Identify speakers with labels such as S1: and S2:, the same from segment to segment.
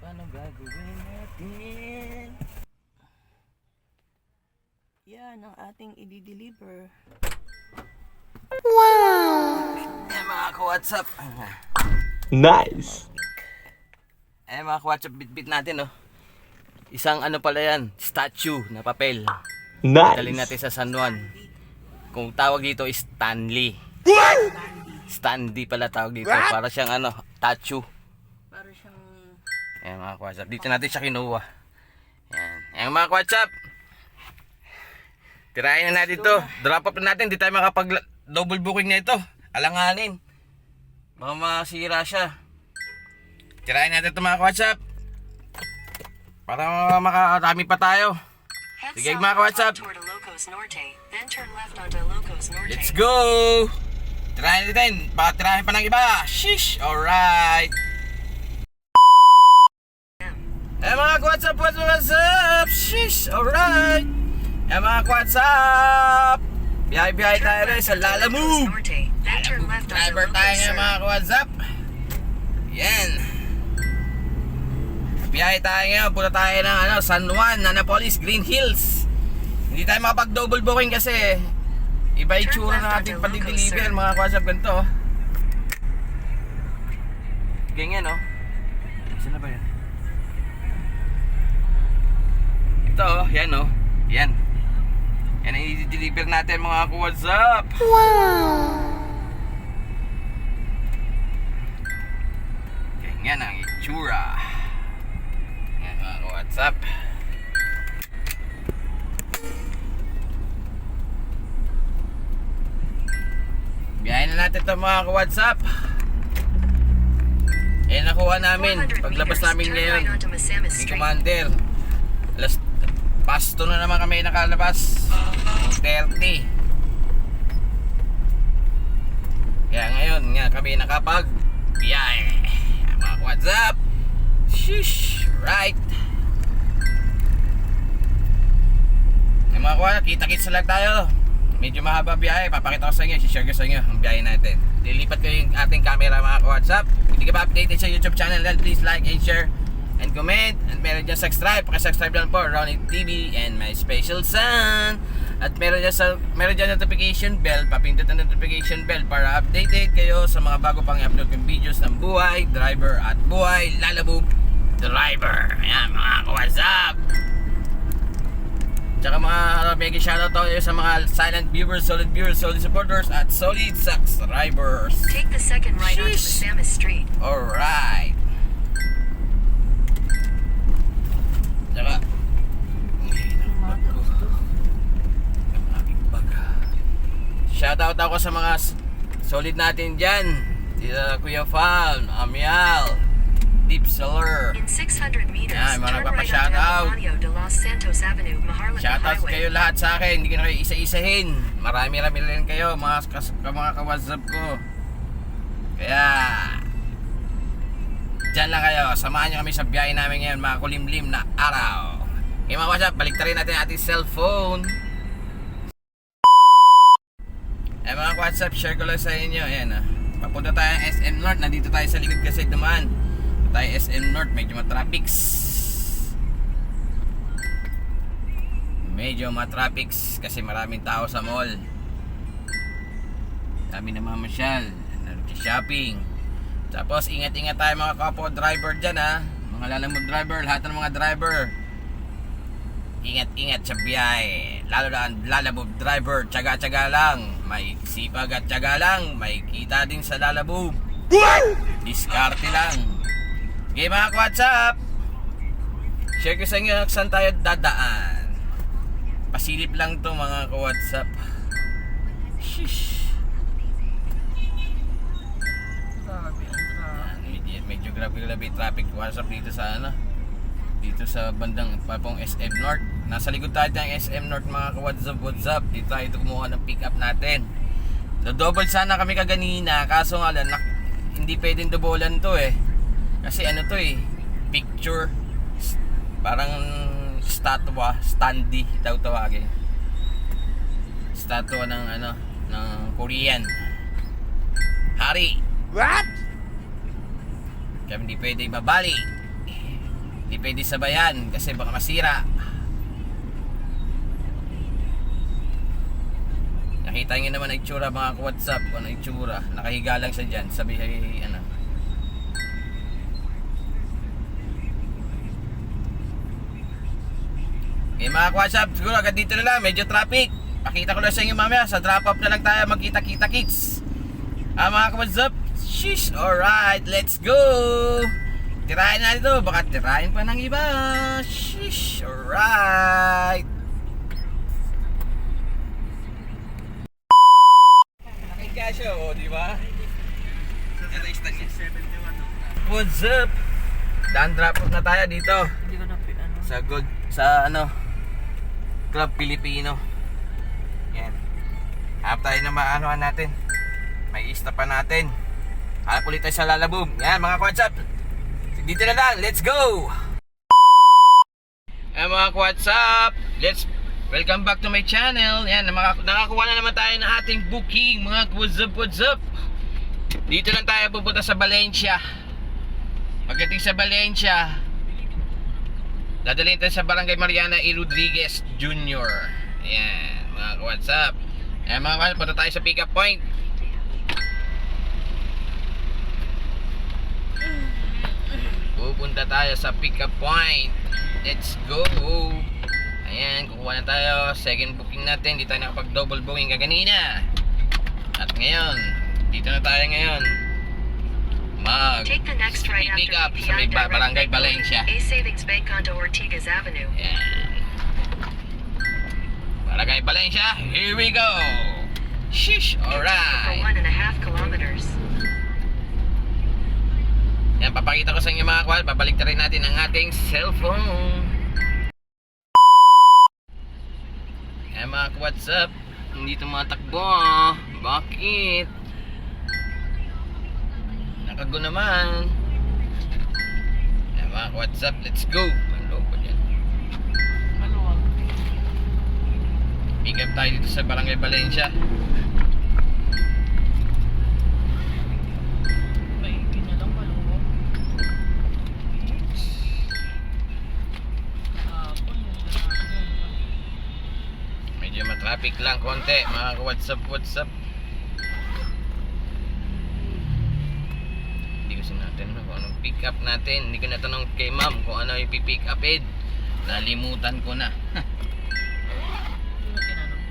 S1: Paano gagawin natin? Yan ang ating i-deliver. Wow! Ayan mga ka-WhatsApp.
S2: Nice!
S1: Ayan mga ka-WhatsApp, bit-bit natin, oh. Isang ano pala yan, statue na papel. Daling natin
S2: Nice!
S1: sa San Juan. Kung tawag dito is Stanley. Stanley pala tawag dito. Para siyang ano, statue. Para siyang... Ayan mga ka-WhatsApp, dito natin siya kinuha. Ayan. Ayan mga ka-WhatsApp. Tirahin na natin ito. Drop up na natin. Hindi tayo makapag double booking na ito. Alanganin. Baka masira siya. Tirahin natin ito mga ka-WhatsApp. Para makarami pa tayo. Sige mga ka-WhatsApp. Let's go! Tirahin natin. Baka tirahin pa ng iba. Shish! Alright. Eh mga ka-WhatsApp, what's up? Shish! Alright. Eh mga ka-WhatsApp. Biyahe-biyahe tayo rin sa Lalamove. Driver tayo ngayon mga ka-WhatsApp. Yan. Biyahe tayo ngayon. Punta tayo ng San Juan, Annapolis, Green Hills. Hindi tayo makapag-double booking kasi iba itsura na ating pag-deliver mga ka-WhatsApp. Ganito. Ganyan oh. Saan na ba yan? Ito oh. Yan oh. Yan. Yan ang i-deliver natin mga ka-WhatsApp. Wow! Ganyan ang itsura. Yan mga ka-WhatsApp. Biyahin na natin ito mga ka-WhatsApp. Yan nakuha namin. Paglabas namin ngayon ni Commander. Pasto na naman kami nakalabas. 30. Kaya ngayon nga kami nakapag biyahe. Mga WhatsApp. Shish. Right. Yung mga WhatsApp, kita-kits lang tayo. Medyo mahaba biyahe. Papakita ko sa inyo. Share ko sa inyo ang biyahe natin. Lilipat ko yung ating camera mga WhatsApp. Kung hindi ka pa updated sa YouTube channel, then please like and share and comment, and meron dyan subscribe, pakisubscribe lang po Ronnie TV and my special son. At meron dyan notification bell, papindot ang notification bell para updated kayo sa mga bago pang i-upload kong videos ng buhay driver at buhay Lalamove driver. Ayan mga ka-WhatsApp. Tsaka mga mega shoutout tayo sa mga silent viewers, solid supporters at solid subscribers.
S3: Take the second right onto Misamis Street.
S1: Alright. Tsaka shoutout ako sa mga solid natin dyan. Sila Kuya Fal, Amial, Deep Seller.
S3: In 600 meters,
S1: Yan, mga
S3: turn right onto
S1: nagpapa-shoutout.
S3: Epifanio de Los Santos Avenue, Maharlika
S1: Shoutout
S3: Highway.
S1: kayo lahat sa akin. Hindi ko na kayo isa-isahin. Marami-rami rin kayo mga ka-WhatsApp ko. Kaya dyan lang kayo. Samahan nyo kami sa biyahe namin ngayon, mga kulimlim na araw. Okay mga WhatsApp, baliktarin natin ating cellphone. Eh mga WhatsApp, share ko lang sa inyo. Ayan papunta tayo ng SM North. Nandito tayo sa likod kasi dumaan. Tayo SM North, medyo matraffics. Medyo matraffics kasi maraming tao sa mall. Dami namamasyal, shopping. Tapos ingat-ingat tayo mga kapo driver dyan mga Lalamove driver, lahat ng mga driver. Ingat-ingat sa biyahe. Lalo na ang Lalamove driver, tsaga-tsaga lang. May sipag at tsaga lang. May kita din sa Lalamove. Diskarte lang. Okay mga WhatsApp, share ko sa inyo saan tayo dadaan. Pasilip lang to mga ka-WhatsApp. Shish. Medyo gonna be traffic WhatsApp dito sa ano, dito sa bandang papong SM North. Nasa likod tayo ng SM North mga ka-WhatsApp. Dito tayo kumuha ng pick up natin. Double sana kami kaganina, kaso nga lang hindi pwedeng doublean to eh. Kasi ano to eh, picture, parang statwa, standee daw tawagin. Statwa ng ano, ng Korean hari.
S2: What?
S1: Kaya hindi pwede mabali, hindi pwede sabayan kasi baka masira. Nakita nyo naman ang itsura mga ka-WhatsApp, ano itsura, nakahiga lang siya dyan, sabi ano. Okay mga ka-WhatsApp, siguro agad dito na lang, medyo traffic. Pakita ko lang sa inyo mamaya, sa drop off na lang tayo magkita-kita kids. Mga ka-WhatsApp, sheesh, alright, let's go. Tirahin natin ito, baka tirahin pa ng iba. Sheesh, alright. Nakikasya o, di ba? What's up? Dan drop off na tayo dito.
S4: Hindi ko na ano.
S1: Sa Gold, sa ano, Club Filipino. Yan. Hanap tayo na maanohan natin. May ista pa natin. Hanap ulit tayo sa Lalabog. Yan mga ka-WhatsApp, dito na lang, let's go! Mga ka-WhatsApp, welcome back to my channel. Yan, nakakuha na naman tayo ng ating booking mga ka-WhatsApp. Dito lang tayo pupunta sa Valencia. Pagdating sa Valencia, dadalhin tayo sa Barangay Mariana E. Rodriguez Jr. Ayan, mga ka-WhatsApp. Ayan mga ka-WhatsApp, punta tayo sa pick up point. Pupunta tayo sa pick up point. Let's go. Ayan, kukuha na tayo. Second booking natin. Di tayo nakapag double booking kaganina. At ngayon, dito na tayo ngayon.
S3: Take the next right after
S1: pick up sa may
S3: BPI
S1: Barangay
S3: Direct
S1: Valencia.
S3: A Savings Bank onto Ortigas Avenue.
S1: Ayan. Barangay Valencia, here we go. Shish,
S3: For
S1: alright.
S3: 1.5 kilometers.
S1: Yan, papakita ko sa inyo mga kwal. Babalik na rin natin ang ating cellphone. Yan mga WhatsApp, hindi tumatakbo. Bakit? Nakago naman. Yan mga WhatsApp, let's go. Ano ba yan?
S4: Maluwag.
S1: Pick up tayo dito sa Barangay Valencia.
S4: Maigi na lang maluwag.
S1: Medyo matraffic lang konti mga WhatsApp. Hindi ko sinatin kung anong pick up natin. Hindi ko natanong kay ma'am kung ano yung pick upin. Nalimutan ko na.
S4: Hindi na tinanong.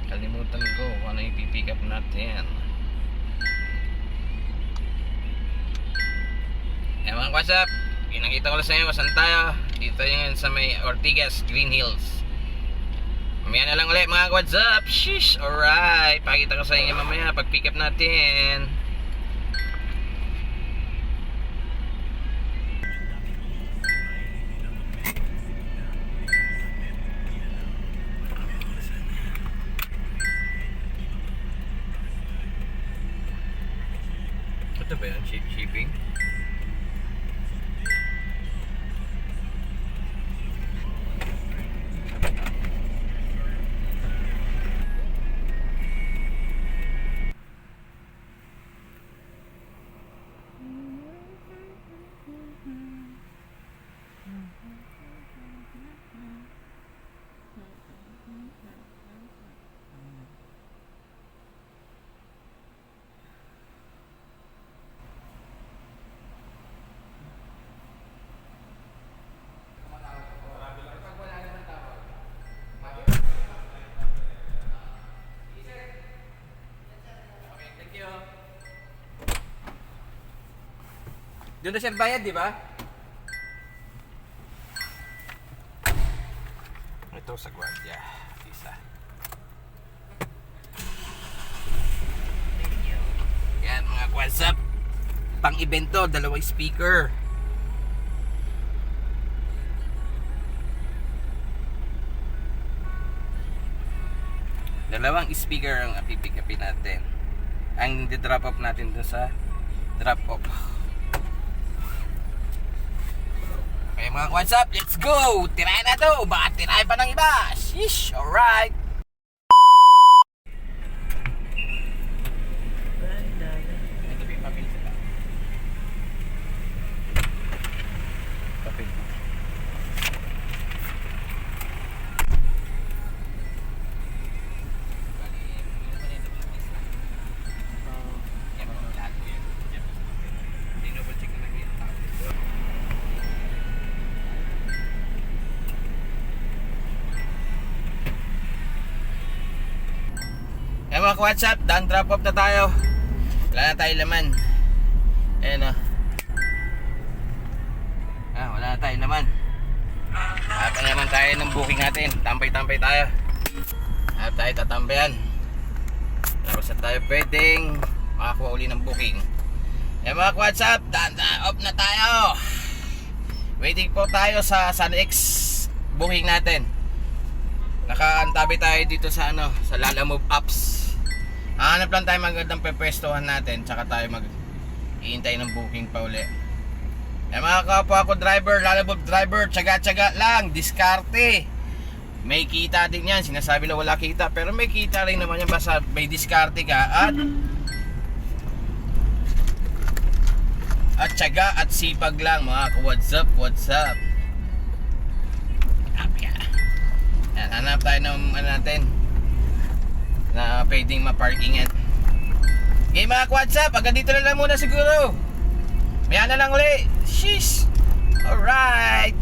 S1: Kalimutan ko kung ano yung pick up natin. Eh mga WhatsApp, pinakita ko lang sa inyo kung saan tayo. Dito yung sa may Ortigas Green Hills. Mamaya na lang ulit mga WhatsApp. Shish, alright. Pakita ko sa inyo mamaya pag pick up natin. Ito ba yun? Shipping? Doon na siya bayad, di ba? Ito sa gwardiya. Isa. Yan mga WhatsApp. Pang-evento, dalawang speaker. Dalawang speaker ang pipick upin natin. Ang drop off natin dun sa drop off. Okay mga what's up? Let's go! Tirahin na to! Baka tirahin pa ng iba! Sheesh! Alright!
S4: Ganda.
S1: Ito ba yung papel sila? Papel. Eh mga WhatsApp, done drop off na tayo. Wala na tayo laman. Ayan o. Wala na tayo laman. Hanap na naman tayo ng booking natin. Tambay-tambay tayo. Hanap tayo tatambayan. Tapos na tayo pwedeng makakuha uli ng booking. Eh mga WhatsApp, done off na tayo. Waiting po tayo sa Sun X booking natin. Nakaantabi tayo dito sa sa Lalamove Apps. Hanap lang tayo magandang pepwestuhan natin, tsaka tayo mag-iintay ng booking pa uli. Eh mga kapwa ko driver, Lalamove driver, tsaga-tsaga lang, diskarte. May kita din yan, sinasabi na wala kita, pero may kita rin naman yan basta may diskarte ka at tsaga at sipag lang mga ka-what's up, what's up. Yan, hanap tayo ng natin na pwedeng ma-parkingan. Okay mga WhatsApp, hanggang dito na lang muna siguro. Maya na lang uli. Sheesh. Alright.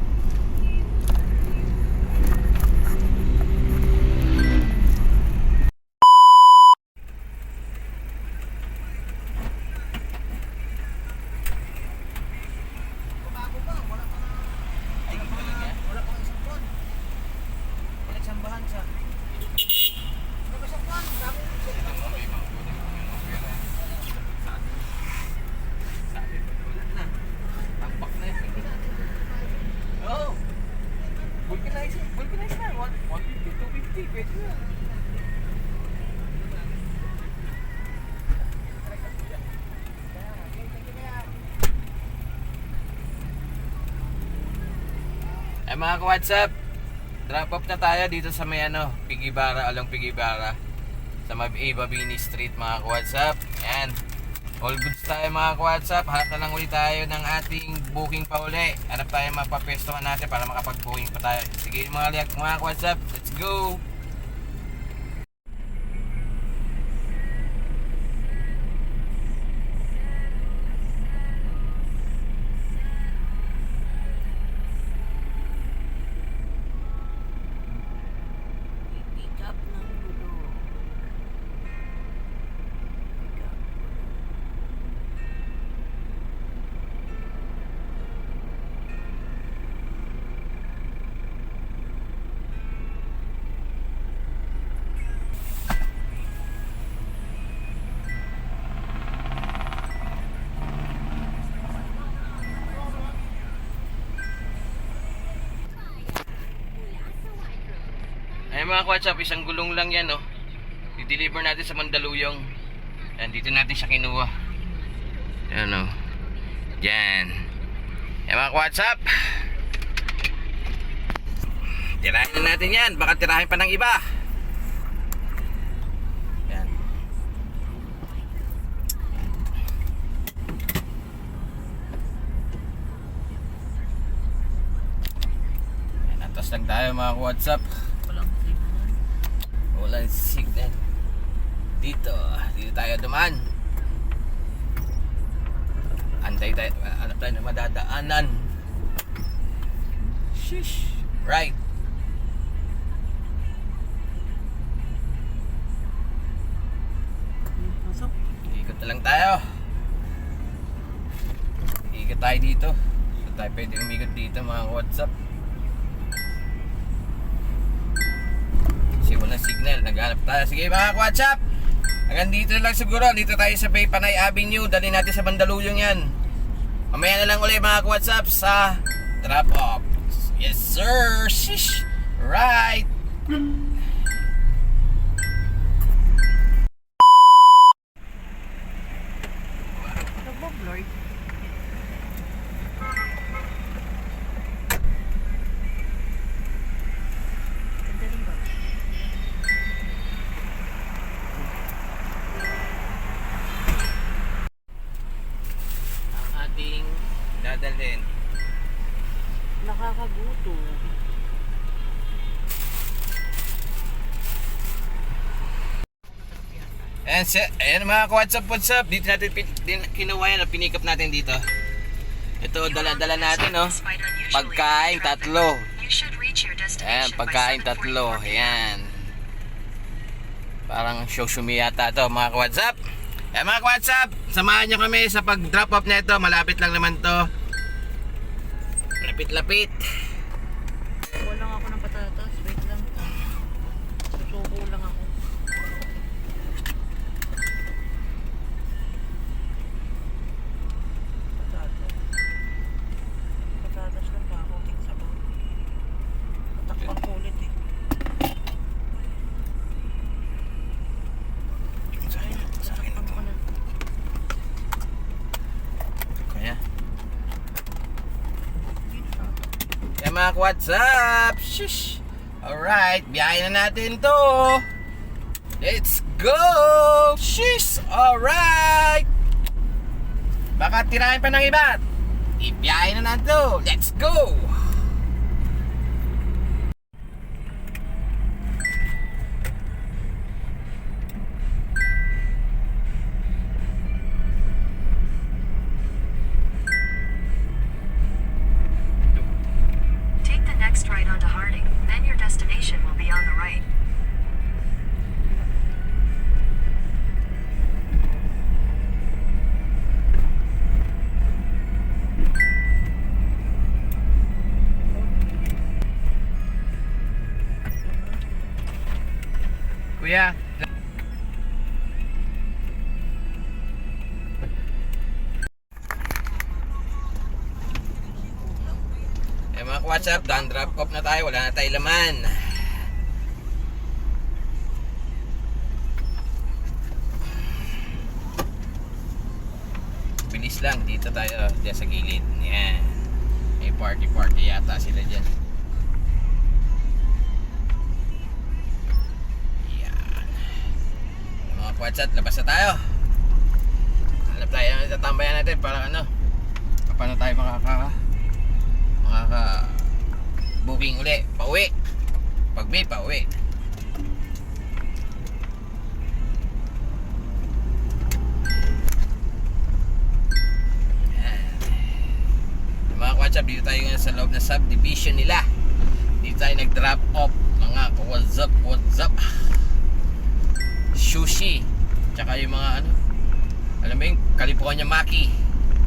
S1: Vulcanize na. 150, 250. Pwede na. Ay mga ka-WhatsApp, drop off na tayo dito sa may Pigibara, along Pigibara, sa Mabini Street mga ka-WhatsApp. Yan. All goods tayo mga ka-WhatsApp. Hanap na lang ulit tayo ng ating booking pa uli. Hanap tayo mapapwestuhan natin para makapag-booking pa tayo. Sige mga ka-WhatsApp, let's go! Ay mga ka-WhatsApp, isang gulong lang yan i-deliver natin sa Mandaluyong. Yan, dito natin siya kinuha. Yan Yan. Ay mga ka-WhatsApp, tirahin na natin yan. Baka tirahin pa ng iba. Yan. Yan, atas lang tayo mga ka-WhatsApp. Walang signal dito tayo dumaan. Antay tayo, hanap tayo na madadaanan. Sheesh. Right. Ikot na lang tayo. Ikot tayo dito. So tayo pwede umikot dito mga WhatsApp. Kasi walang signal, naghanap tayo. Sige mga WhatsApp, hanggang dito lang siguro. Dito tayo sa Bay Panay Avenue. Dali natin sa Mandaluyong yan. Mamaya na lang ulit mga WhatsApp sa drop off. Yes sir. Shish. Right. dadalhin.
S4: Nakakagutom.
S1: Ayan mga what's up? Dito natin kinuha yan, pinikap natin dito. Ito, dala-dala natin, no? Pagkain, tatlo.
S3: You should reach your
S1: Ayan,
S3: destination by
S1: pagkain
S3: 7:44
S1: tatlo.
S3: p.m.
S1: Ayan. Parang shoshumi yata to mga ka-WhatsApp. Ayan mga ka-WhatsApp, samahan nyo kami sa pag-drop off na ito. Malapit lang naman to. Lapit-lapit.
S4: Walang ako ng patatas. Wait lang. Susubo lang ako. Patatas. Patatas lang ba ako? Ting sabaw. Patakpan ko ulit eh. Tatakpan ko na.
S1: Kaya. Kaya mga ka-WhatsApp. Shish. Alright, biyahe na natin to. Let's go! Shish! Alright! Baka tirahin pa ng iba. Ibiyahe na natin to. Let's go!
S3: Take the next right onto Harding, then your destination will be on the right.
S1: Kuya. Eh mga ka-WhatsApp, done drop off na tayo. Wala na tayo laman. Bilis lang. Dito tayo. Diyan sa gilid. Yan. May party yata sila dyan. Yan. Mga ka-WhatsApp, labas na tayo. Hanap tayo ng tatambayan natin para ano. Paano tayo makaka booking uli, pauwi. Pag-may pauwi. Mga ka-WhatsApp, dito tayo ngayon sa loob ng subdivision nila. Dito tayo nag-drop off. Mga what's up sushi. Tsaka yung mga ano, alam mo yung California Maki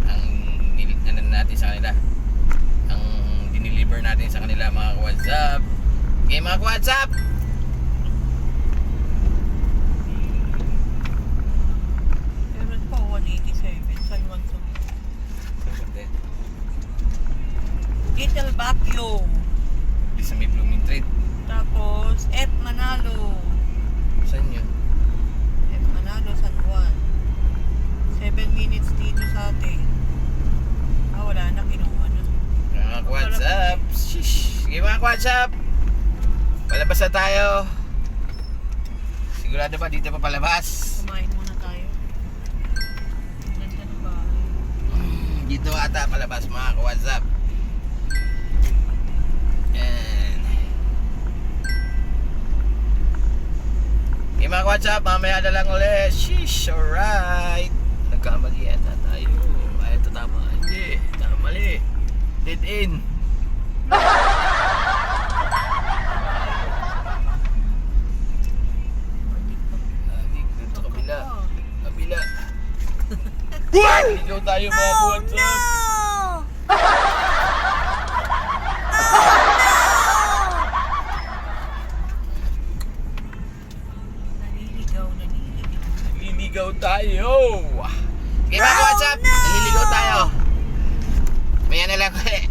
S1: ang ano natin sa kanila, ang dineliver natin sa kanila mga ka-WhatsApp. Okay mga ka-WhatsApp,
S4: Meron pa 187 sa Iwan sa Little Baguio.
S1: di sa may Blooming Trade.
S4: Tapos F Manalo.
S1: Saan yun?
S4: F Manalo San Juan. 7 minutes dito sa atin. Wala na, kinuha na.
S1: Mga ka-WhatsApp, shish. Okay mga ka-WhatsApp, palabas na tayo. Sigurado ba dito pa palabas?
S4: Kumain muna tayo. Ganda ng bahay.
S1: Dito ata palabas mga ka-WhatsApp. Yan. Okay mga ka-WhatsApp, mamaya na lang ulit. Sheesh, alright. Nagkamali yata tayo. Ay, ito tama. Hindi, mali. Dead end. Dito kabila. Kabila. Ikaw tayo mga ka-WhatsApp.
S4: Naliligaw.
S1: Naliligaw tayo. Okay mga ka-WhatsApp, naliligaw tayo. Maya na lang ulit.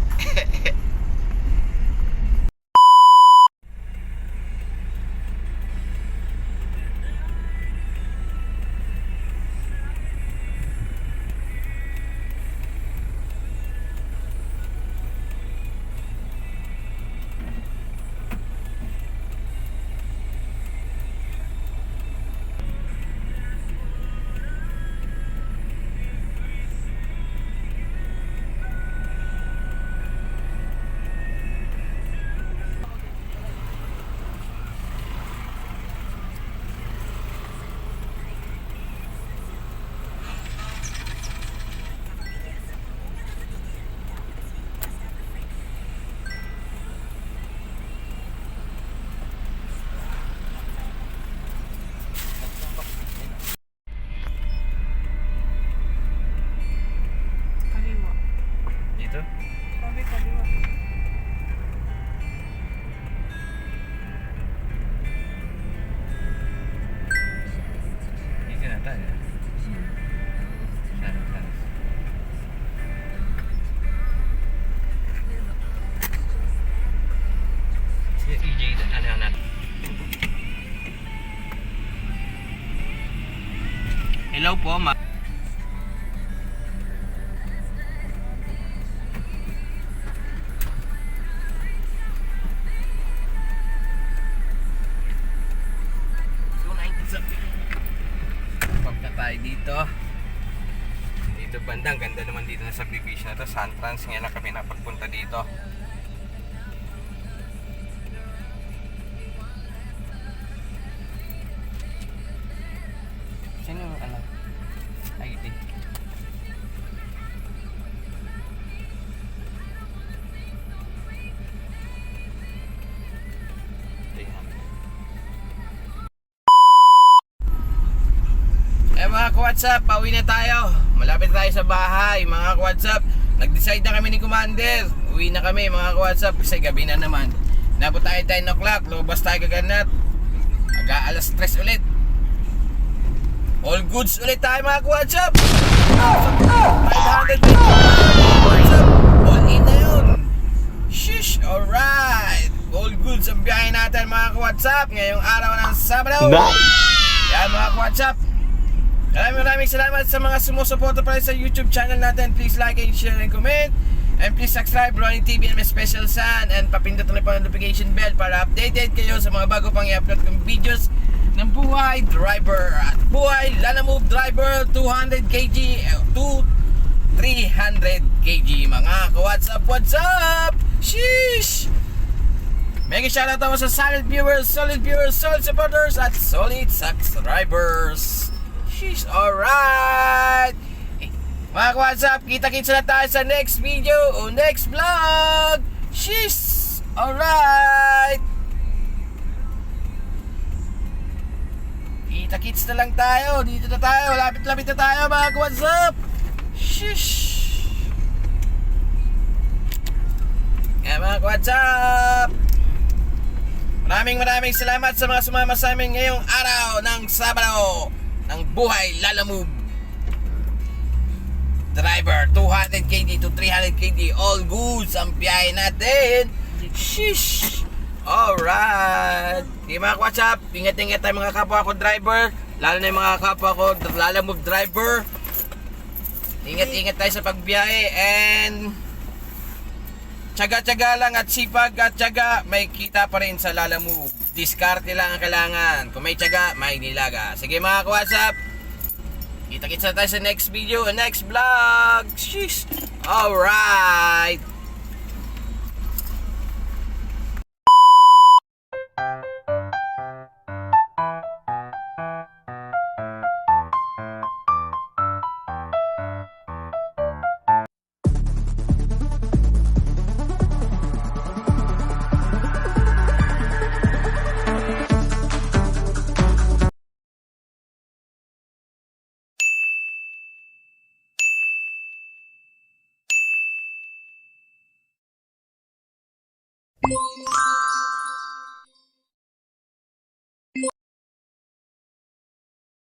S1: Hello po, ma. Pagka tayo dito bandang ganda naman dito na subdivision na to, Suntrans. Ngayon lang kami napagpunta dito. Sino yung ano? ID. Mga ka-WhatsApp, pauwi na tayo. Malapit tayo sa bahay. Mga ka-WhatsApp, nag-decide na kami ni Commander. Uwi na kami mga ka-WhatsApp kasi gabi na naman. Nabot tayo 10 o'clock, lumabas tayo kaganat. Alas 3 ulit. All goods ulit tayo mga ka-WhatsApp. 500 WhatsApp. All in na yun. Shish, alright. All goods ang biyahe natin mga ka-WhatsApp ngayong araw ng Sabado. Yan mga ka-WhatsApp. Maraming salamat sa mga sumusuporta pa rin sa YouTube channel natin. Please like and share and comment. And please subscribe Ronnie TV and my special son. And papindot na po ang notification bell para updated kayo sa mga bago pang i-upload kong videos ng Buhay Driver at Buhay Lalamove Driver 200 kg to 300 kg mga ka-WhatsApp. What's up? Sheesh! Mega shoutout ako sa solid viewers, solid supporters at solid subscribers. Sheesh, alright. Mga ka-WhatsApp, kita-kits na tayo sa next video o next vlog. Sheesh, alright. Kita-kits na lang tayo. Dito na tayo, lapit-lapit na tayo mga ka-WhatsApp. Sheesh. Kaya mga ka-WhatsApp, maraming salamat sa mga sumama sa amin ngayong araw ng Sabado ng Buhay Lalamove Driver 200 kg to 300 kg. All goods ang biyahe natin. Sheesh. Alright. Okay mga ka-WhatsApp, ingat-ingat tayo mga kapwa ko driver, lalo na yung mga kapwa ko Lalamove driver. Ingat-ingat tayo sa pagbiyahe and tsaga-tsaga lang at sipag at tsaga, may kita pa rin sa Lalamove. Diskarte lang ang kailangan. Kung may tsaga, may nilaga. Sige mga ka-WhatsApp, kita-kits na tayo sa next video, next vlog. Sheesh. Alright.